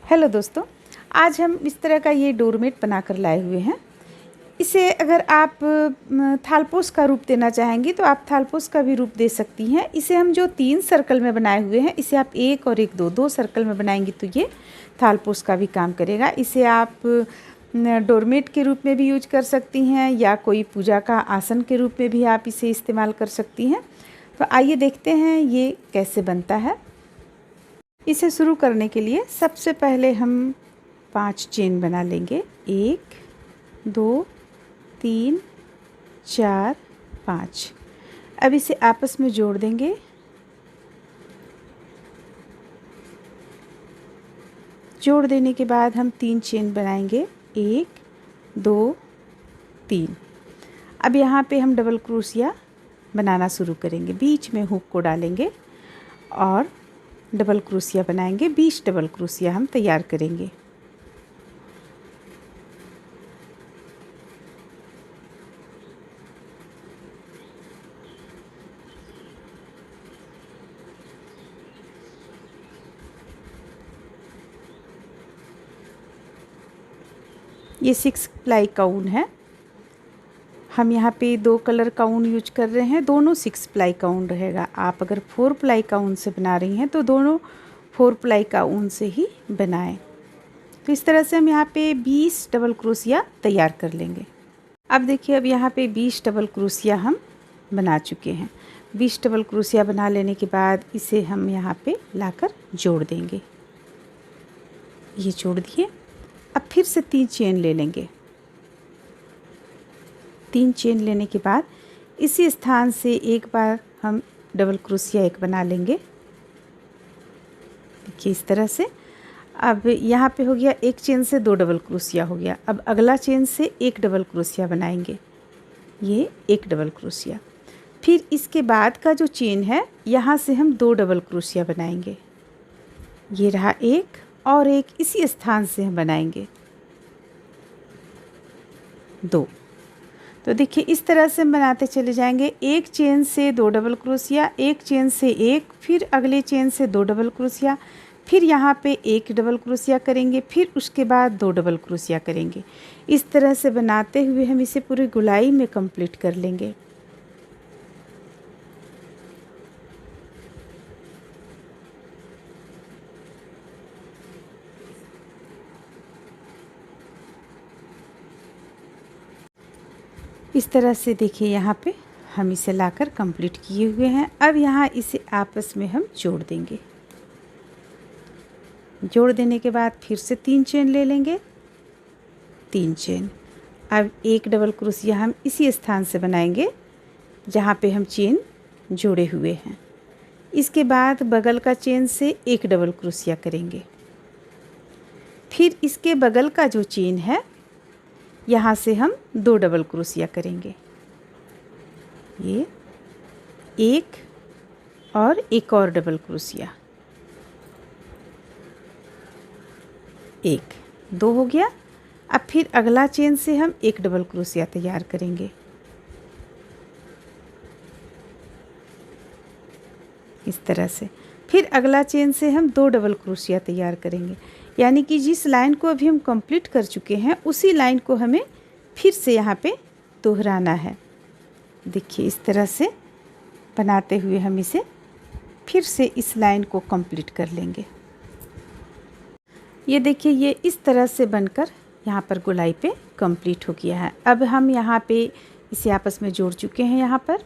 Hello दोस्तों, आज हम इस तरह का ये डोरमेट बना कर लाए हुए हैं। इसे अगर आप थालपोस का रूप देना चाहेंगी तो आप थालपोस का भी रूप दे सकती हैं। इसे हम जो 3 सर्कल में बनाए हुए हैं, इसे आप 1 और 1 2 सर्कल में बनाएंगी तो ये थालपोस का भी काम करेगा। इसे आप डोरमेट के रूप में भी यूज कर सकती हैं या कोई पूजा का आसन के रूप में भी आप इसे इस्तेमाल कर सकती हैं। तो आइए देखते हैं ये कैसे बनता है। इसे शुरू करने के लिए सबसे पहले हम 5 चेन बना लेंगे। 1 2 3 4 5। अब इसे आपस में जोड़ देंगे। जोड़ देने के बाद हम 3 चेन बनाएंगे। 1 2 3। अब यहाँ पे हम डबल क्रोशिया बनाना शुरू करेंगे। बीच में हुक को डालेंगे और डबल क्रोशिया बनाएंगे। 20 डबल क्रोशिया हम तैयार करेंगे। ये 6 प्लाई का ऊन है। हम यहाँ पे 2 कलर का ऊन यूज कर रहे हैं। दोनों 6 प्लाई का ऊन रहेगा। आप अगर 4 प्लाई का ऊन से बना रही हैं तो दोनों 4 प्लाई का ऊन से ही बनाएं। तो इस तरह से हम यहाँ पे 20 डबल क्रोशिया तैयार कर लेंगे। अब देखिए, अब यहाँ पे 20 डबल क्रोशिया हम बना चुके हैं। 20 डबल क्रोशिया बना लेने के बाद इसे हम यहाँ पे लाकर जोड़ देंगे। ये जोड़ दिए। अब फिर से 3 चेन ले लेंगे। 3 चेन लेने के बाद इसी स्थान से एक बार हम डबल क्रोशिया एक बना लेंगे। देखिए इस तरह से। अब यहाँ पे हो गया, एक चेन से 2 डबल क्रोशिया हो गया। अब अगला चेन से 1 डबल क्रोशिया बनाएंगे। ये 1 डबल क्रोशिया। फिर इसके बाद का जो चेन है, यहाँ से हम 2 डबल क्रोशिया बनाएंगे। ये रहा 1 और 1 इसी स्थान से हम बनाएंगे 2। तो देखिए इस तरह से हम बनाते चले जाएंगे। एक चेन से 2 डबल क्रोशिया, एक चेन से 1, फिर अगले चेन से 2 डबल क्रोशिया, फिर यहाँ पे 1 डबल क्रोशिया करेंगे, फिर उसके बाद 2 डबल क्रोशिया करेंगे। इस तरह से बनाते हुए हम इसे पूरी गोलाई में कंप्लीट कर लेंगे। इस तरह से देखिए यहाँ पे हम इसे लाकर कंप्लीट किए हुए हैं। अब यहाँ इसे आपस में हम जोड़ देंगे। जोड़ देने के बाद फिर से 3 चेन ले लेंगे। 3 चेन। अब 1 डबल क्रोशिया हम इसी स्थान से बनाएंगे जहाँ पे हम चेन जोड़े हुए हैं। इसके बाद बगल का चेन से 1 डबल क्रोशिया करेंगे। फिर इसके बगल का जो चेन है, यहाँ से हम 2 डबल क्रोशिया करेंगे। ये 1 और 1 और डबल क्रोशिया। 1 2 हो गया। अब फिर अगला चेन से हम 1 डबल क्रोशिया तैयार करेंगे। इस तरह से। फिर अगला चेन से हम 2 डबल क्रोशिया तैयार करेंगे। यानी कि जिस लाइन को अभी हम कंप्लीट कर चुके हैं, उसी लाइन को हमें फिर से यहाँ पे दोहराना है। देखिए इस तरह से बनाते हुए हम इसे फिर से इस लाइन को कंप्लीट कर लेंगे। ये देखिए, ये इस तरह से बनकर यहाँ पर गोलाई पे कंप्लीट हो गया है। अब हम यहाँ पे इसे आपस में जोड़ चुके हैं यहाँ पर।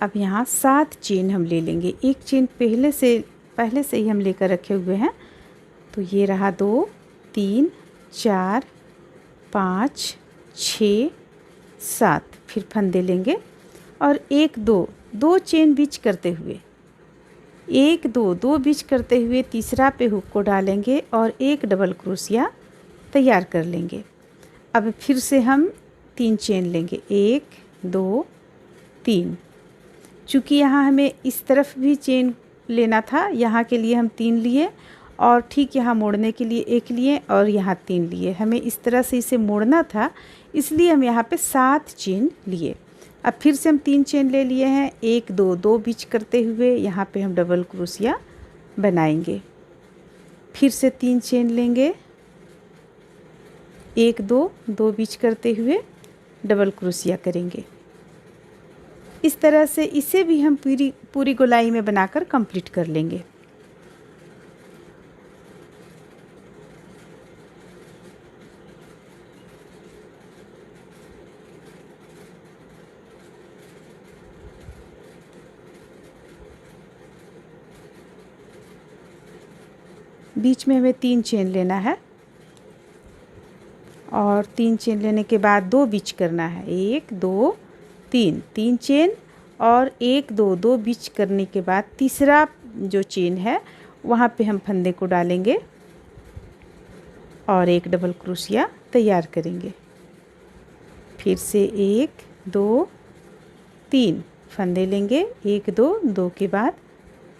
अब यहाँ 7 चेन हम ले लेंगे। एक चेन पहले से ही हम लेकर रखे हुए हैं। तो ये रहा 2 3 4 5 6 7। फिर फंदे लेंगे और 1 2 चेन बीच करते हुए 1 2 बीच करते हुए तीसरा पे हुक को डालेंगे और 1 डबल क्रोशिया तैयार कर लेंगे। अब फिर से हम 3 चेन लेंगे। 1 2 3। चूँकि यहाँ हमें इस तरफ भी चेन लेना था, यहाँ के लिए हम 3 लिए और ठीक यहाँ मोड़ने के लिए 1 लिए और यहाँ 3 लिए। हमें इस तरह से इसे मोड़ना था, इसलिए हम यहाँ पे 7 चेन लिए। अब फिर से हम 3 चेन ले लिए हैं। 1 2 बीच करते हुए यहाँ पे हम डबल क्रोशिया बनाएंगे। फिर से 3 चेन लेंगे, 1 2 2 बीच करते हुए डबल क्रोशिया करेंगे। इस तरह से इसे भी हम पूरी गोलाई में बनाकर कंप्लीट कर लेंगे। बीच में हमें 3 चेन लेना है और 3 चेन लेने के बाद 2 बीच करना है, 1 2 3 3 चेन और 1 2 2 बीच करने के बाद तीसरा जो चेन है वहाँ पे हम फंदे को डालेंगे और एक डबल क्रोशिया तैयार करेंगे। फिर से 1 2 3 फंदे लेंगे, 1 2 2 के बाद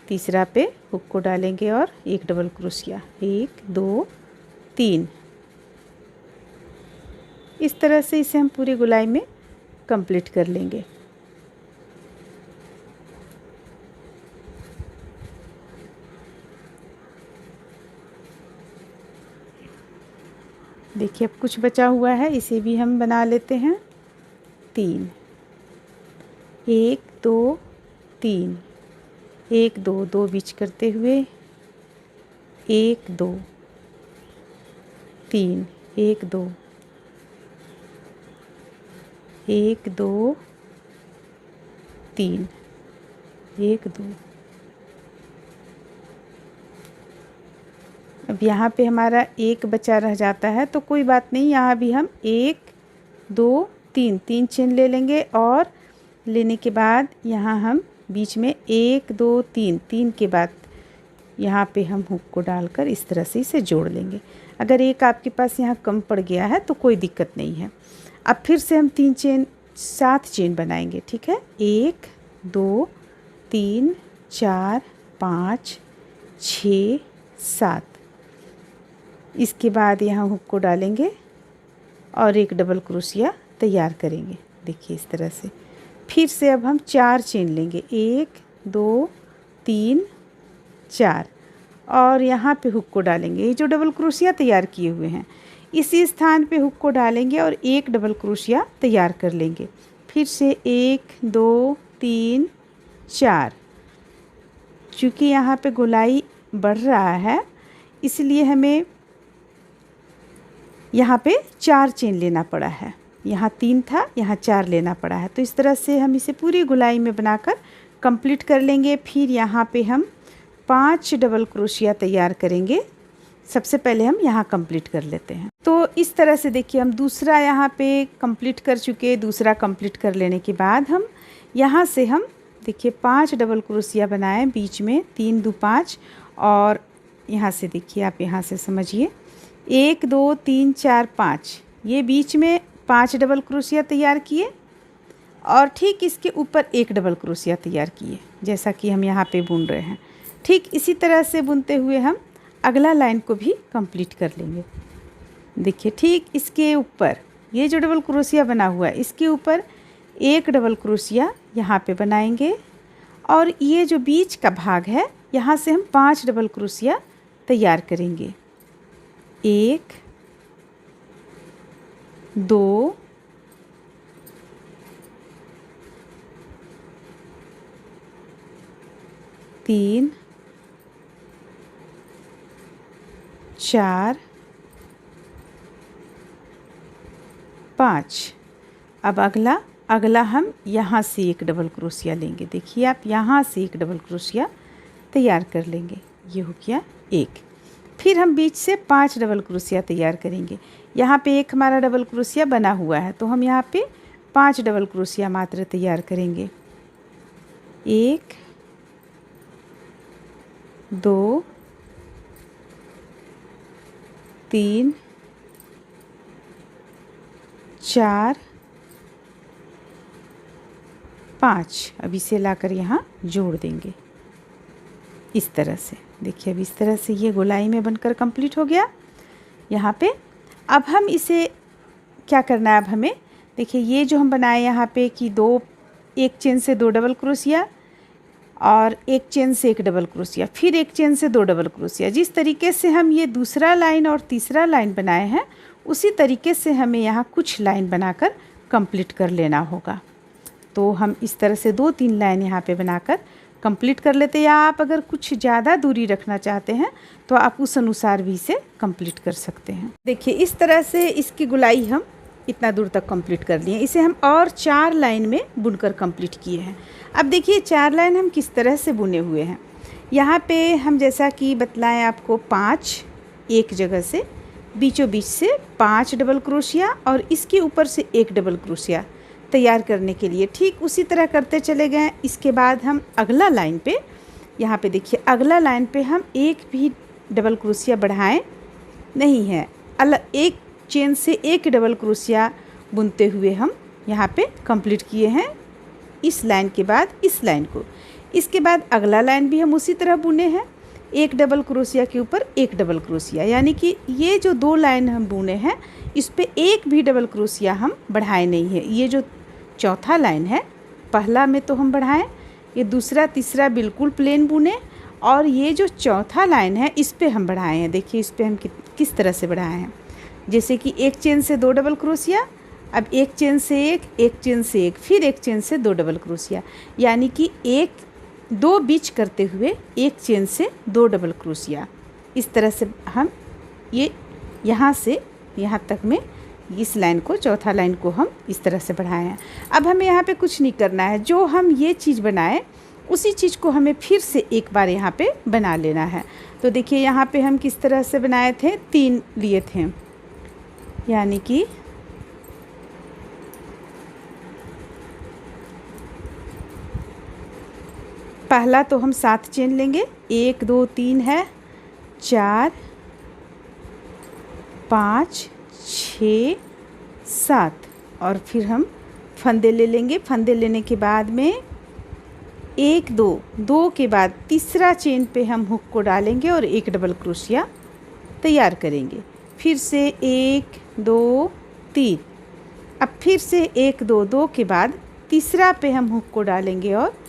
तीसरा पे हुक को डालेंगे और एक डबल क्रोशिया, 1 2 3। इस तरह से इसे हम पूरी गोलाई में कंप्लीट कर लेंगे। देखिए अब कुछ बचा हुआ है, इसे भी हम बना लेते हैं। 3 1 2 3 1 2 2 बीच करते हुए 1 2 3 1 2 1 2 3 1 2। अब यहाँ पे हमारा एक बचा रह जाता है तो कोई बात नहीं, यहाँ भी हम 1 2 3 3 चेन ले लेंगे और लेने के बाद यहाँ हम बीच में 1 2 3 3 के बाद यहाँ पे हम हुक को डालकर इस तरह से इसे जोड़ लेंगे। अगर एक आपके पास यहाँ कम पड़ गया है तो कोई दिक्कत नहीं है। अब फिर से हम 7 चेन बनाएंगे, ठीक है। 1 2 3 4 5 6 7। इसके बाद यहाँ हुक को डालेंगे और एक डबल क्रोशिया तैयार करेंगे। देखिए इस तरह से। फिर से अब हम 4 चेन लेंगे, 1 2 3 4 और यहाँ पे हुक को डालेंगे। ये जो डबल क्रोशिया तैयार किए हुए हैं इसी स्थान पे हुक को डालेंगे और एक डबल क्रोशिया तैयार कर लेंगे। फिर से 1 2 3 4। चूँकि यहाँ पे गोलाई बढ़ रहा है इसलिए हमें यहाँ पे 4 चेन लेना पड़ा है। यहाँ 3 था, यहाँ 4 लेना पड़ा है। तो इस तरह से हम इसे पूरी गोलाई में बनाकर कंप्लीट कर लेंगे। फिर यहाँ पे हम 5 डबल क्रोशिया तैयार करेंगे। सबसे पहले हम यहाँ कंप्लीट कर लेते हैं। तो इस तरह से देखिए हम दूसरा यहाँ पे कंप्लीट कर चुके। दूसरा कंप्लीट कर लेने के बाद हम यहाँ से हम देखिए 5 डबल क्रोशिया बनाए, बीच में 3 2 5 और यहाँ से देखिए आप यहाँ से समझिए 1 2 3 4 5, ये बीच में 5 डबल क्रोशिया तैयार किए और ठीक इसके ऊपर एक डबल क्रोशिया तैयार किए, जैसा कि हम यहाँ पे बुन रहे हैं। ठीक इसी तरह से बुनते हुए हम अगला लाइन को भी कंप्लीट कर लेंगे। देखिए ठीक इसके ऊपर ये जो डबल क्रोशिया बना हुआ है इसके ऊपर एक डबल क्रोशिया यहाँ पे बनाएंगे और ये जो बीच का भाग है यहाँ से हम 5 डबल क्रोशिया तैयार करेंगे। 1 2 3 4 5। अब अगला हम यहाँ से एक डबल क्रोशिया लेंगे। देखिए आप यहाँ से एक डबल क्रोशिया तैयार कर लेंगे। ये हो गया एक। फिर हम बीच से 5 डबल क्रोशिया तैयार करेंगे। यहाँ पे एक हमारा डबल क्रोशिया बना हुआ है तो हम यहाँ पे 5 डबल क्रोशिया मात्र तैयार करेंगे। 1 2 3 4 5। अब इसे लाकर यहाँ जोड़ देंगे इस तरह से। देखिए अब इस तरह से ये गोलाई में बनकर कंप्लीट हो गया यहाँ पे। अब हम इसे क्या करना है, अब हमें देखिए ये जो हम बनाए यहाँ पे कि एक चेन से 2 डबल क्रोशिया और एक चेन से एक डबल क्रोशिया, फिर एक चेन से 2 डबल क्रोशिया। जिस तरीके से हम ये दूसरा लाइन और तीसरा लाइन बनाए हैं उसी तरीके से हमें यहाँ कुछ लाइन बनाकर कंप्लीट कर लेना होगा। तो हम इस तरह से 2-3 लाइन यहाँ पे बनाकर कंप्लीट कर लेते हैं, या आप अगर कुछ ज़्यादा दूरी रखना चाहते हैं तो आप उस अनुसार भी इसे कंप्लीट कर सकते हैं। देखिए इस तरह से इसकी गुलाई हम इतना दूर तक कंप्लीट कर लिए। इसे हम और 4 लाइन में बुनकर कंप्लीट किए हैं। अब देखिए 4 लाइन हम किस तरह से बुने हुए हैं। यहाँ पे हम जैसा कि बतलाएं आपको 5 एक जगह से बीचों बीच से 5 डबल क्रोशिया और इसके ऊपर से 1 डबल क्रोशिया तैयार करने के लिए ठीक उसी तरह करते चले गए। इसके बाद हम अगला लाइन पे, यहाँ पे देखिए अगला लाइन पे हम एक भी डबल क्रोशिया बढ़ाएं नहीं है, अलग एक चेन से एक डबल क्रोशिया बुनते हुए हम यहाँ पे कंप्लीट किए हैं इस लाइन के बाद इस लाइन को। इसके बाद अगला लाइन भी हम उसी तरह बुने हैं, एक डबल क्रोशिया के ऊपर एक डबल क्रोशिया, यानी कि ये जो 2 लाइन हम बुने हैं इस पे एक भी डबल क्रोशिया हम बढ़ाए नहीं है। ये जो चौथा लाइन है पहला में तो हम बढ़ाएं, ये दूसरा तीसरा बिल्कुल प्लेन बुने, और ये जो चौथा लाइन है इस पे हम बढ़ाए हैं। देखिए इस पे हम किस तरह से बढ़ाए हैं, जैसे कि एक चेन से 2 डबल क्रोशिया, अब एक चेन से एक चेन से एक, फिर एक चेन से 2 डबल क्रोशिया, यानी कि 1-2 बीच करते हुए एक चेन से 2 डबल क्रोशिया। इस तरह से हम ये यहाँ से यहाँ तक में इस लाइन को, चौथा लाइन को हम इस तरह से बढ़ाए हैं। अब हमें यहाँ पे कुछ नहीं करना है, जो हम ये चीज़ बनाए उसी चीज़ को हमें फिर से एक बार यहाँ पे बना लेना है। तो देखिए यहाँ पे हम किस तरह से बनाए थे, 3 लिए थे, यानी कि पहला तो हम 7 चेन लेंगे, 1 2 3 है, 4 5 6 7, और फिर हम फंदे ले लेंगे। फंदे लेने के बाद में 1 2 के बाद तीसरा चेन पे हम हुक को डालेंगे और एक डबल क्रोशिया तैयार करेंगे। फिर से 1 2 3, अब फिर से 1 2 के बाद तीसरा पे हम हुक को डालेंगे और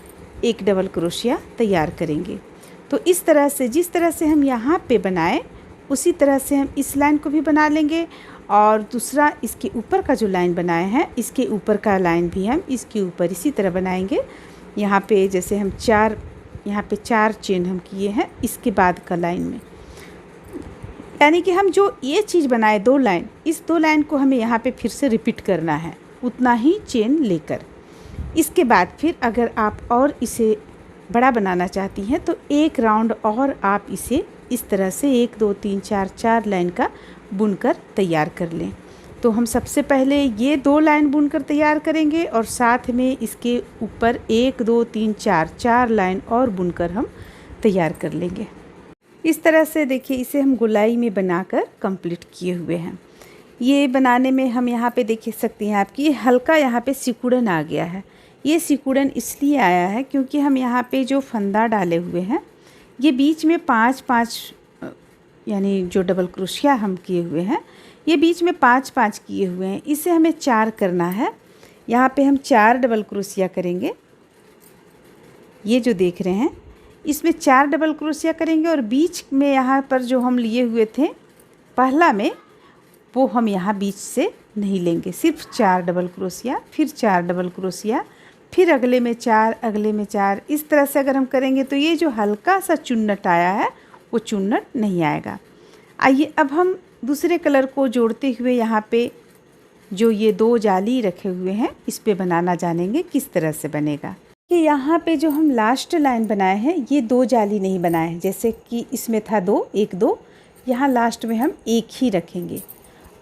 एक डबल क्रोशिया तैयार करेंगे। तो इस तरह से जिस तरह से हम यहाँ पे बनाए उसी तरह से हम इस लाइन को भी बना लेंगे, और दूसरा इसके ऊपर का जो लाइन बनाए हैं इसके ऊपर का लाइन भी हम इसके ऊपर इसी तरह बनाएंगे। यहाँ पे जैसे हम 4, यहाँ पे 4 चेन हम किए हैं इसके बाद का लाइन में, यानी कि हम जो ये चीज़ बनाए 2 लाइन, इस 2 लाइन को हमें यहाँ पे फिर से रिपीट करना है उतना ही चेन लेकर। इसके बाद फिर अगर आप और इसे बड़ा बनाना चाहती हैं तो एक राउंड और आप इसे इस तरह से 1 2 3 4 लाइन का बुनकर तैयार कर लें। तो हम सबसे पहले ये 2 लाइन बुनकर तैयार करेंगे और साथ में इसके ऊपर 1 2 3 4 लाइन और बुनकर हम तैयार कर लेंगे। इस तरह से देखिए इसे हम गोलाई में बनाकर कंप्लीट किए हुए हैं। ये बनाने में हम यहाँ पे देख सकती हैं आपकी हल्का यहाँ पे सिकुड़न आ गया है। ये सिकुड़न इसलिए आया है क्योंकि हम यहाँ पे जो फंदा डाले हुए हैं ये बीच में 5-5 यानी जो डबल क्रोशिया हम किए हुए हैं ये बीच में 5-5 किए हुए हैं, इसे हमें 4 करना है। यहाँ पे हम 4 डबल क्रोशिया करेंगे। ये जो देख रहे हैं इसमें 4 डबल क्रोशिया करेंगे और बीच में यहाँ पर जो हम लिए हुए थे पहला में वो हम यहाँ बीच से नहीं लेंगे, सिर्फ 4 डबल क्रोशिया, फिर 4 डबल क्रोशिया, फिर अगले में 4, अगले में 4। इस तरह से अगर हम करेंगे तो ये जो हल्का सा चुन्नट आया है वो चुन्नट नहीं आएगा। आइए अब हम दूसरे कलर को जोड़ते हुए यहाँ पे जो ये 2 जाली रखे हुए हैं इस पे बनाना जानेंगे किस तरह से बनेगा। कि यहाँ पे जो हम लास्ट लाइन बनाए हैं ये 2 जाली नहीं बनाए हैं, जैसे कि इसमें था 2 1 2, यहाँ लास्ट में हम 1 ही रखेंगे।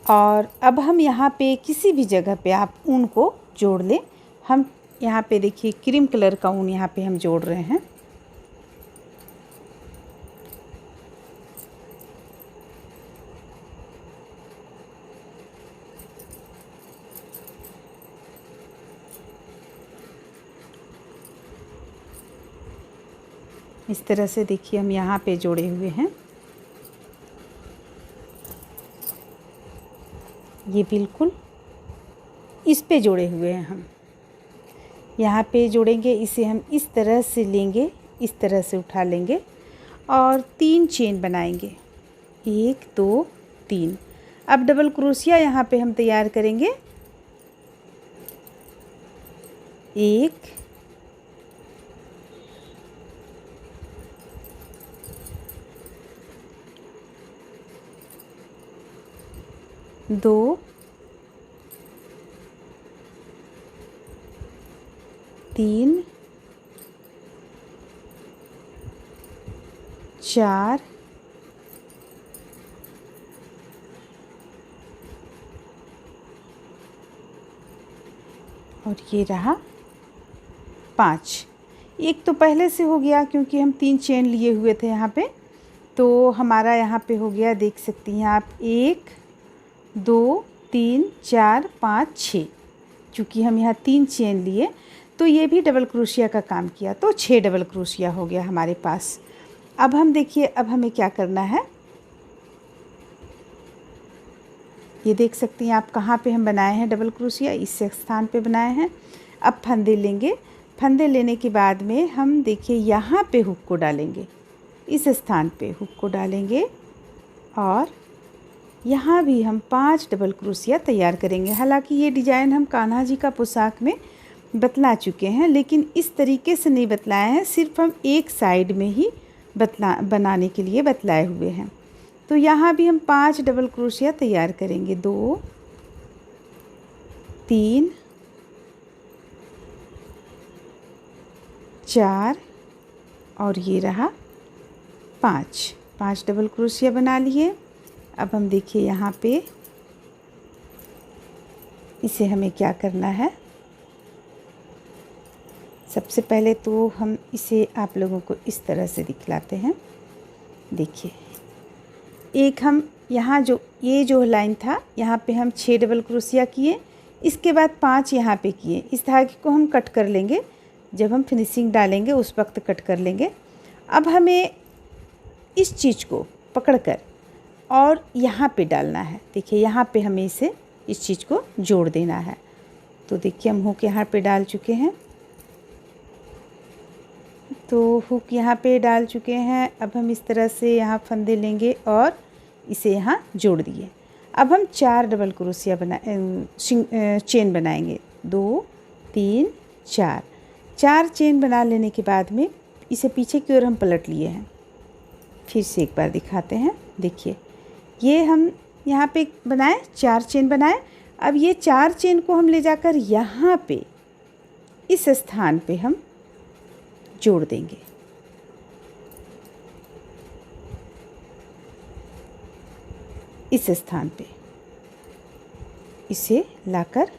और अब हम यहाँ पे किसी भी जगह पे आप ऊन को जोड़ लें। हम यहाँ पे देखिए क्रीम कलर का ऊन यहाँ पे हम जोड़ रहे हैं। इस तरह से देखिए हम यहाँ पे जोड़े हुए हैं। ये बिल्कुल इस पे जोड़े हुए हैं हम। यहाँ पे जोड़ेंगे, इसे हम इस तरह से लेंगे इस तरह से उठा लेंगे और 3 चेन बनाएंगे, 1 2 3। अब डबल क्रोशिया यहाँ पे हम तैयार करेंगे, 1 2 3 4 और ये रहा 5। एक तो पहले से हो गया क्योंकि हम 3 चेन लिए हुए थे यहाँ पे, तो हमारा यहाँ पे हो गया, देख सकती हैं आप, 1 2 3 4 5 6। चूँकि हम यहाँ 3 चेन लिए तो ये भी डबल क्रोशिया का काम किया, तो 6 डबल क्रोशिया हो गया हमारे पास। अब हम देखिए, अब हमें क्या करना है, ये देख सकती हैं आप कहाँ पे हम बनाए हैं डबल क्रोशिया, इस स्थान पे बनाए हैं। अब फंदे लेंगे, फंदे लेने के बाद में हम देखिए यहाँ पे हुक को डालेंगे, इस स्थान पे हुक को डालेंगे और यहाँ भी हम 5 डबल क्रोशिया तैयार करेंगे। हालांकि ये डिज़ाइन हम कान्हा जी का पोशाक में बतला चुके हैं, लेकिन इस तरीके से नहीं बतलाए हैं, सिर्फ हम एक साइड में ही बनाने के लिए बतलाए हुए हैं। तो यहाँ भी हम 5 डबल क्रोशिया तैयार करेंगे, 2 3 4 और ये रहा 5 डबल क्रोशिया बना लिए। अब हम देखिए यहाँ पे इसे हमें क्या करना है, सबसे पहले तो हम इसे आप लोगों को इस तरह से दिखलाते हैं। देखिए, एक हम यहाँ जो ये जो लाइन था यहाँ पे हम 6 डबल क्रोशिया किए, इसके बाद 5 यहाँ पे किए। इस धागे को हम कट कर लेंगे, जब हम फिनिशिंग डालेंगे उस वक्त कट कर लेंगे। अब हमें इस चीज़ को पकड़कर और यहाँ पे डालना है। देखिए यहाँ पे हमें इस चीज़ को जोड़ देना है। तो देखिए हम हुक यहाँ पे डाल चुके हैं, तो हुक यहाँ पे डाल चुके हैं। अब हम इस तरह से यहाँ फंदे लेंगे और इसे यहाँ जोड़ दिए। अब हम 4 डबल क्रोशिया चेन बनाएंगे, 2 3 4। 4 चेन बना लेने के बाद में इसे पीछे की ओर हम पलट लिए हैं। फिर से एक बार दिखाते हैं। देखिए ये हम यहाँ पे बनाए, 4 चेन बनाए। अब ये 4 चेन को हम ले जाकर यहाँ पे इस स्थान पे हम जोड़ देंगे। इस स्थान पे इसे लाकर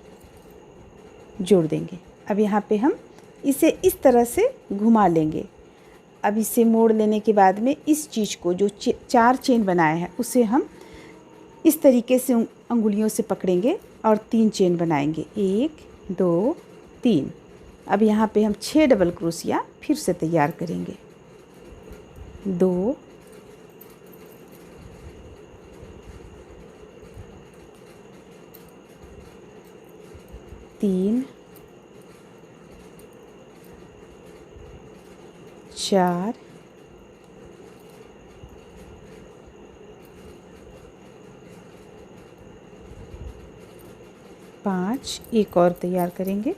जोड़ देंगे। अब यहाँ पे हम इसे इस तरह से घुमा लेंगे। अब इसे मोड़ लेने के बाद में इस चीज़ को जो 4 चेन बनाए हैं उसे हम इस तरीके से अंगुलियों से पकड़ेंगे और 3 चेन बनाएंगे, 1 2 3। अब यहाँ पे हम 6 डबल क्रोशिया फिर से तैयार करेंगे, 2 3 4 5, एक और तैयार करेंगे,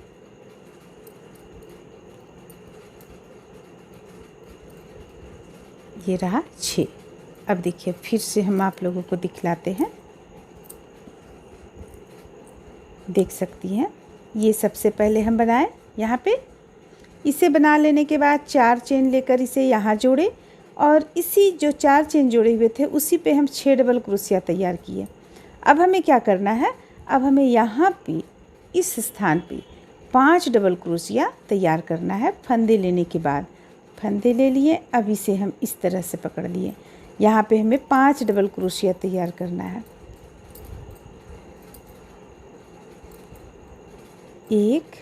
ये रहा 6। अब देखिए फिर से हम आप लोगों को दिखलाते हैं। देख सकती हैं, ये सबसे पहले हम बनाए यहाँ पे। इसे बना लेने के बाद 4 चेन लेकर इसे यहाँ जोड़े और इसी जो 4 चेन जोड़े हुए थे उसी पे हम 6 डबल क्रोशिया तैयार किए। अब हमें क्या करना है, अब हमें यहाँ पे इस स्थान पे 5 डबल क्रोशिया तैयार करना है। फंदे लेने के बाद फंदे ले लिए, अब इसे हम इस तरह से पकड़ लिए। यहाँ पे हमें 5 डबल क्रोशिया तैयार करना है, 1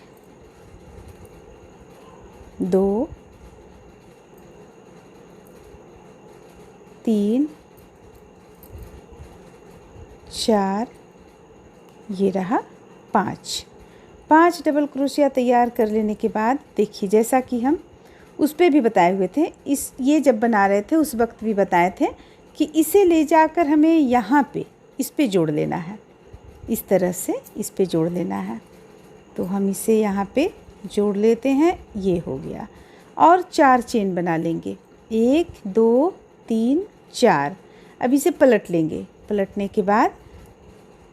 2 3 4, ये रहा 5 डबल क्रोशिया तैयार कर लेने के बाद देखिए जैसा कि हम उस पे भी बताए हुए थे। ये जब बना रहे थे उस वक्त भी बताए थे कि इसे ले जाकर हमें यहाँ पे इस पे जोड़ लेना है, इस तरह से इस पे जोड़ लेना है। तो हम इसे यहाँ पे जोड़ लेते हैं, ये हो गया। और 4 चेन बना लेंगे, 1 2 3 4। अब इसे पलट लेंगे। पलटने के बाद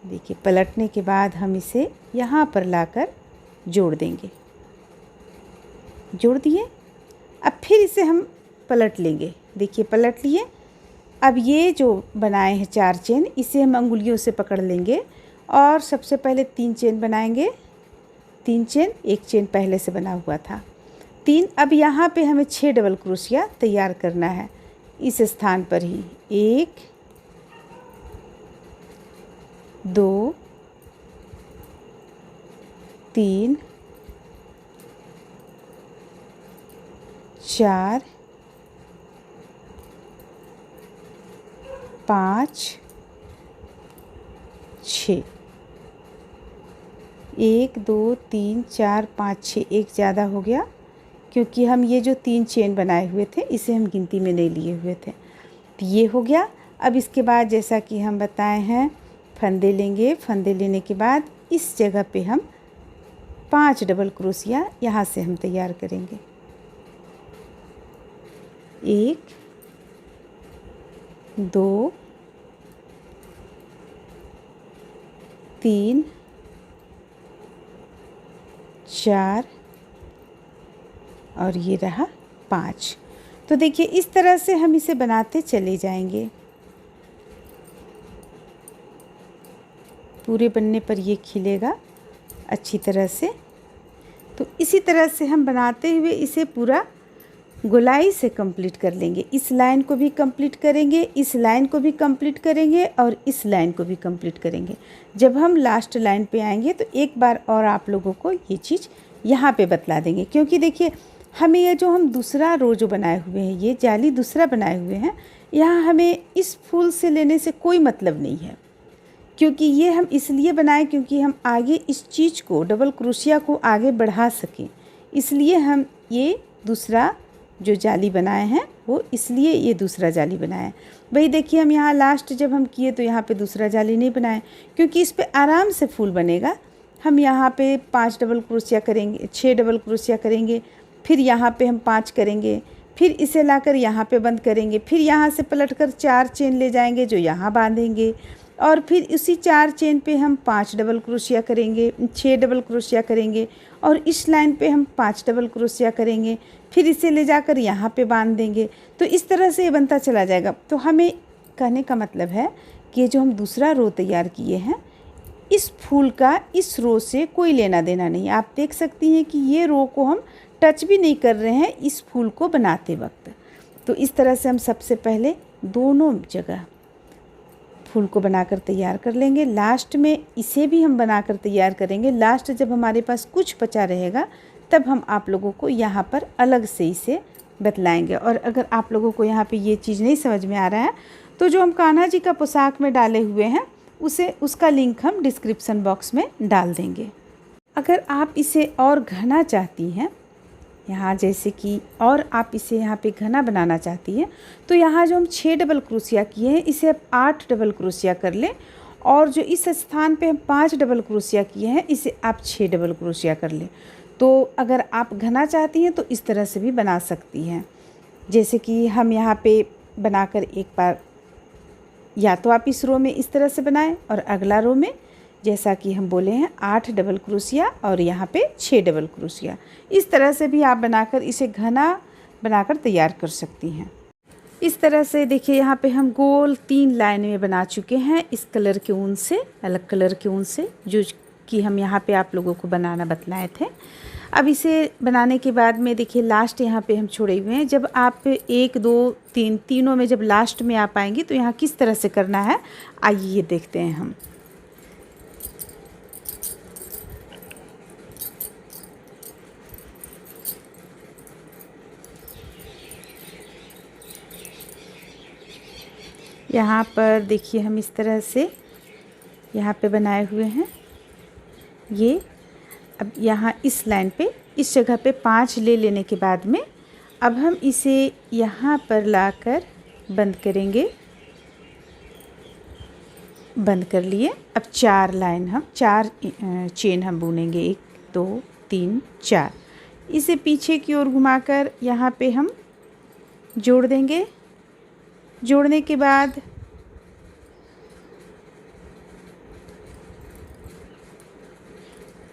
देखिए, पलटने के बाद हम इसे यहाँ पर लाकर जोड़ देंगे। जोड़ दिए। अब फिर इसे हम पलट लेंगे। देखिए पलट लिए। अब ये जो बनाए हैं 4 चेन, इसे हम अंगुलियों से पकड़ लेंगे और सबसे पहले 3 चेन बनाएंगे। 3 चेन, 1 चेन पहले से बना हुआ था 3। अब यहाँ पे हमें 6 डबल क्रोशिया तैयार करना है इस स्थान पर ही। 1 2 3 4 5 6। 1 2 3 4 5 6, एक ज़्यादा हो गया क्योंकि हम ये जो 3 चेन बनाए हुए थे इसे हम गिनती में नहीं लिए हुए थे। तो ये हो गया। अब इसके बाद जैसा कि हम बताए हैं, फंदे लेंगे। फंदे लेने के बाद इस जगह पे हम 5 डबल क्रोशिया यहाँ से हम तैयार करेंगे। 1 2 3 4 और ये रहा 5। तो देखिए इस तरह से हम इसे बनाते चले जाएंगे। पूरे बनने पर ये खिलेगा अच्छी तरह से। तो इसी तरह से हम बनाते हुए इसे पूरा गोलाई से कंप्लीट कर लेंगे। इस लाइन को भी कंप्लीट करेंगे, इस लाइन को भी कंप्लीट करेंगे और इस लाइन को भी कंप्लीट करेंगे। जब हम लास्ट लाइन पे आएंगे तो एक बार और आप लोगों को ये चीज़ यहाँ पे बतला देंगे, क्योंकि देखिए हमें ये जो हम दूसरा रो जो बनाए हुए हैं, ये जाली दूसरा बनाए हुए हैं, यहाँ हमें इस फूल से लेने से कोई मतलब नहीं है, क्योंकि ये हम इसलिए बनाए क्योंकि हम आगे इस चीज़ को, डबल क्रोशिया को आगे बढ़ा सकें। इसलिए हम ये दूसरा जो जाली बनाए हैं वो इसलिए ये दूसरा जाली बनाए। भाई देखिए हम यहाँ लास्ट जब हम किए तो यहाँ पे दूसरा जाली नहीं बनाए, क्योंकि इस पे आराम से फूल बनेगा। हम यहाँ पे 5 डबल क्रोशिया करेंगे, 6 डबल क्रोशिया करेंगे, फिर यहाँ पे हम 5 करेंगे, फिर इसे लाकर यहाँ पे बंद करेंगे, फिर यहाँ से पलटकर 4 चेन ले जाएंगे जो यहाँ बांधेंगे, और फिर उसी 4 चेन पे हम 5 डबल क्रोशिया करेंगे, 6 डबल क्रोशिया करेंगे, और इस लाइन पे हम 5 डबल क्रोशिया करेंगे, फिर इसे ले जाकर यहाँ पे बांध देंगे। तो इस तरह से ये बनता चला जाएगा। तो हमें कहने का मतलब है कि जो हम दूसरा रो तैयार किए हैं, इस फूल का इस रो से कोई लेना देना नहीं। आप देख सकती हैं कि ये रो को हम टच भी नहीं कर रहे हैं इस फूल को बनाते वक्त। तो इस तरह से हम सबसे पहले दोनों जगह फूल को बनाकर तैयार कर लेंगे। लास्ट में इसे भी हम बनाकर तैयार करेंगे। लास्ट जब हमारे पास कुछ बचा रहेगा तब हम आप लोगों को यहाँ पर अलग से इसे बतलाएंगे। और अगर आप लोगों को यहाँ पे ये चीज़ नहीं समझ में आ रहा है तो जो हम कान्हा जी का पोशाक में डाले हुए हैं उसका लिंक हम डिस्क्रिप्शन बॉक्स में डाल देंगे। अगर आप इसे और घना चाहती हैं, यहाँ जैसे कि और आप इसे यहाँ पे घना बनाना चाहती हैं, तो यहाँ जो हम 6 डबल क्रोशिया किए हैं इसे आप 8 डबल क्रोशिया कर लें, और जो इस स्थान पे हम 5 डबल क्रोशिया किए हैं इसे आप 6 डबल क्रोशिया कर लें। तो अगर आप घना चाहती हैं तो इस तरह से भी बना सकती हैं। जैसे कि हम यहाँ पे बनाकर एक बार, या तो आप इस रो में इस तरह से बनाएं और अगला रो में जैसा कि हम बोले हैं 8 डबल क्रोशिया और यहाँ पे 6 डबल क्रोशिया, इस तरह से भी आप बनाकर इसे घना बनाकर तैयार कर सकती हैं। इस तरह से देखिए यहाँ पे हम गोल 3 लाइन में बना चुके हैं इस कलर के ऊन से, अलग कलर के ऊन से, जो कि हम यहाँ पे आप लोगों को बनाना बतलाए थे। अब इसे बनाने के बाद में देखिए लास्ट यहाँ पे हम छोड़े हुए हैं। जब आप 1 2 3 तीनों में जब लास्ट में आप आएंगे तो यहाँ किस तरह से करना है, आइए ये देखते हैं हम। यहाँ पर देखिए हम इस तरह से यहाँ पे बनाए हुए हैं ये। अब यहाँ इस लाइन पे इस जगह पे 5 ले लेने के बाद में अब हम इसे यहाँ पर लाकर बंद करेंगे। बंद कर लिए। अब 4 लाइन हम 4 चेन हम बुनेंगे, 1 2 3 4। इसे पीछे की ओर घुमाकर यहाँ पे हम जोड़ देंगे। जोड़ने के बाद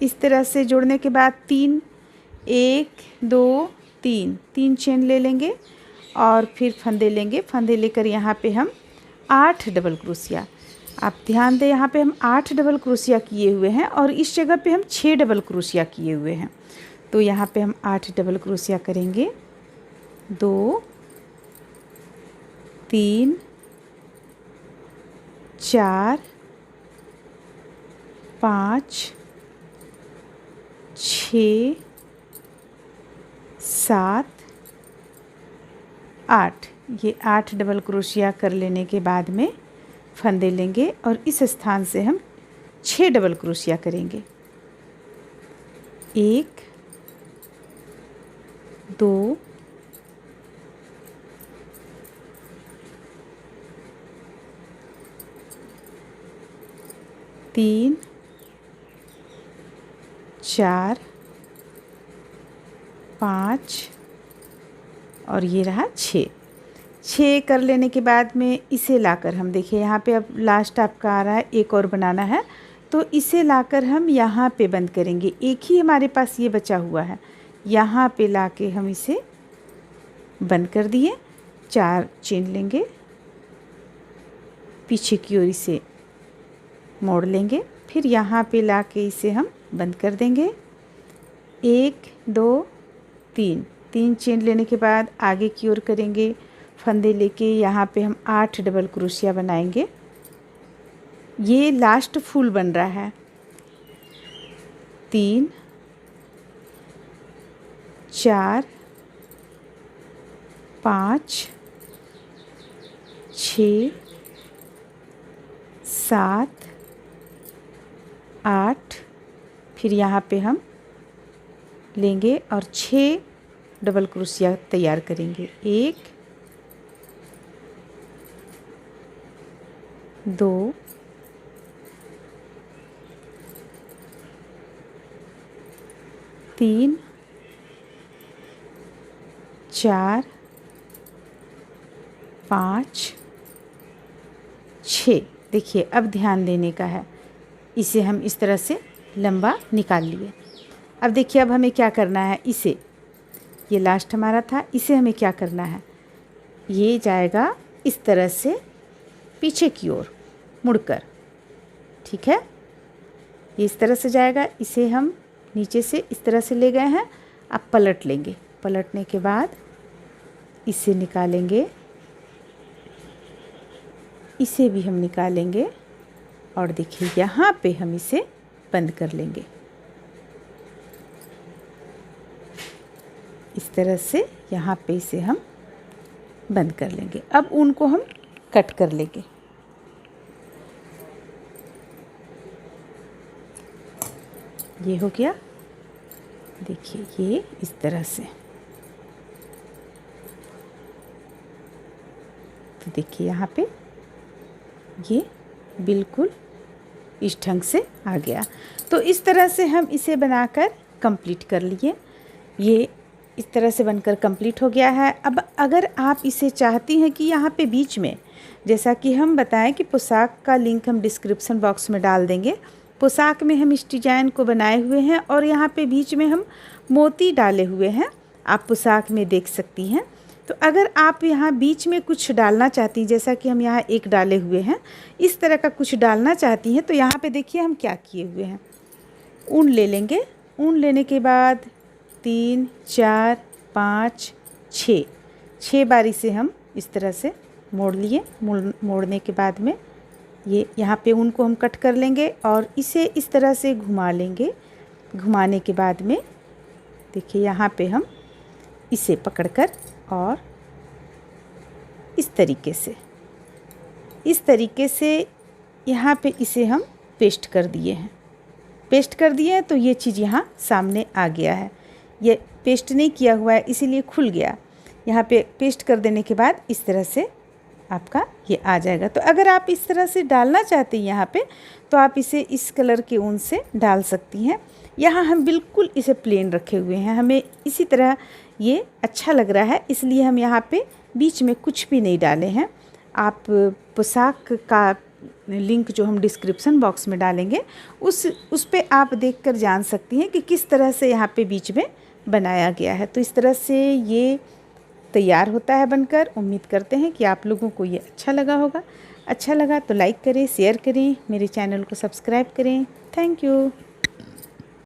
इस तरह से जोड़ने के बाद 3 1 2 3 चेन ले लेंगे और फिर फंदे लेंगे। फंदे लेकर यहाँ पे हम 8 डबल क्रोशिया, आप ध्यान दें यहाँ पे हम 8 डबल क्रोशिया किए हुए हैं और इस जगह पे हम 6 डबल क्रोशिया किए हुए हैं। तो यहाँ पे हम 8 डबल क्रोशिया करेंगे। 2 3 4 5 6 7 8। ये 8 डबल क्रोशिया कर लेने के बाद में फंदे लेंगे और इस स्थान से हम 6 डबल क्रोशिया करेंगे। 1 2 3 4 5 और ये रहा 6 कर लेने के बाद में इसे लाकर हम देखिए यहाँ पे अब लास्ट आपका आ रहा है, एक और बनाना है तो इसे लाकर हम यहाँ पे बंद करेंगे। एक ही हमारे पास ये बचा हुआ है, यहाँ पे लाके हम इसे बंद कर दिए। 4 चेन लेंगे, पीछे की ओर इसे मोड़ लेंगे, फिर यहाँ पे लाके इसे हम बंद कर देंगे। 1 2 3 चेन लेने के बाद आगे की ओर करेंगे। फंदे लेके यहाँ पे हम 8 डबल क्रोशिया बनाएंगे। ये लास्ट फूल बन रहा है। 3 4 5 6 7 8, फिर यहाँ पे हम लेंगे और 6 डबल क्रोशिया तैयार करेंगे। 1 2 3 4 5 6। देखिए अब ध्यान देने का है, इसे हम इस तरह से लंबा निकाल लिए। अब देखिए अब हमें क्या करना है, इसे ये लास्ट हमारा था, इसे हमें क्या करना है, ये जाएगा इस तरह से पीछे की ओर मुड़कर, ठीक है, ये इस तरह से जाएगा। इसे हम नीचे से इस तरह से ले गए हैं, अब पलट लेंगे। पलटने के बाद इसे निकालेंगे, इसे भी हम निकालेंगे और देखिए यहाँ पे हम इसे बंद कर लेंगे। इस तरह से यहाँ पे इसे हम बंद कर लेंगे। अब ऊन को हम कट कर लेंगे। ये हो गया, देखिए ये इस तरह से। तो देखिए यहाँ पे ये बिल्कुल इस ढंग से आ गया। तो इस तरह से हम इसे बनाकर कंप्लीट कर लिए। ये इस तरह से बनकर कंप्लीट हो गया है। अब अगर आप इसे चाहती हैं कि यहाँ पे बीच में, जैसा कि हम बताएं कि पोशाक का लिंक हम डिस्क्रिप्शन बॉक्स में डाल देंगे। पोशाक में हम इस डिज़ाइन को बनाए हुए हैं और यहाँ पे बीच में हम मोती डाले हुए हैं, आप पोशाक में देख सकती हैं। तो अगर आप यहाँ बीच में कुछ डालना चाहती हैं, जैसा कि हम यहाँ एक डाले हुए हैं, इस तरह का कुछ डालना चाहती हैं, तो यहाँ पे देखिए हम क्या किए हुए हैं, ऊन ले लेंगे। ऊन लेने के बाद 3 4 5 6 बारी से हम इस तरह से मोड़ लिए। मोड़ने के बाद में ये यहाँ पे ऊन को हम कट कर लेंगे और इसे इस तरह से घुमा लेंगे। घुमाने के बाद में देखिए यहाँ पे हम इसे पकड़कर और इस तरीके से यहाँ पे इसे हम पेस्ट कर दिए हैं। पेस्ट कर दिए हैं तो ये चीज़ यहाँ सामने आ गया है। ये पेस्ट नहीं किया हुआ है इसीलिए खुल गया। यहाँ पे पेस्ट कर देने के बाद इस तरह से आपका ये आ जाएगा। तो अगर आप इस तरह से डालना चाहते हैं यहाँ पे, तो आप इसे इस कलर के ऊन से डाल सकती हैं। यहाँ हम बिल्कुल इसे प्लेन रखे हुए हैं, हमें इसी तरह ये अच्छा लग रहा है, इसलिए हम यहाँ पे बीच में कुछ भी नहीं डाले हैं। आप पोशाक का लिंक जो हम डिस्क्रिप्शन बॉक्स में डालेंगे उस पे आप देखकर जान सकती हैं कि किस तरह से यहाँ पे बीच में बनाया गया है। तो इस तरह से ये तैयार होता है बनकर। उम्मीद करते हैं कि आप लोगों को ये अच्छा लगा होगा। अच्छा लगा तो लाइक करें, शेयर करें, मेरे चैनल को सब्सक्राइब करें। Thank you.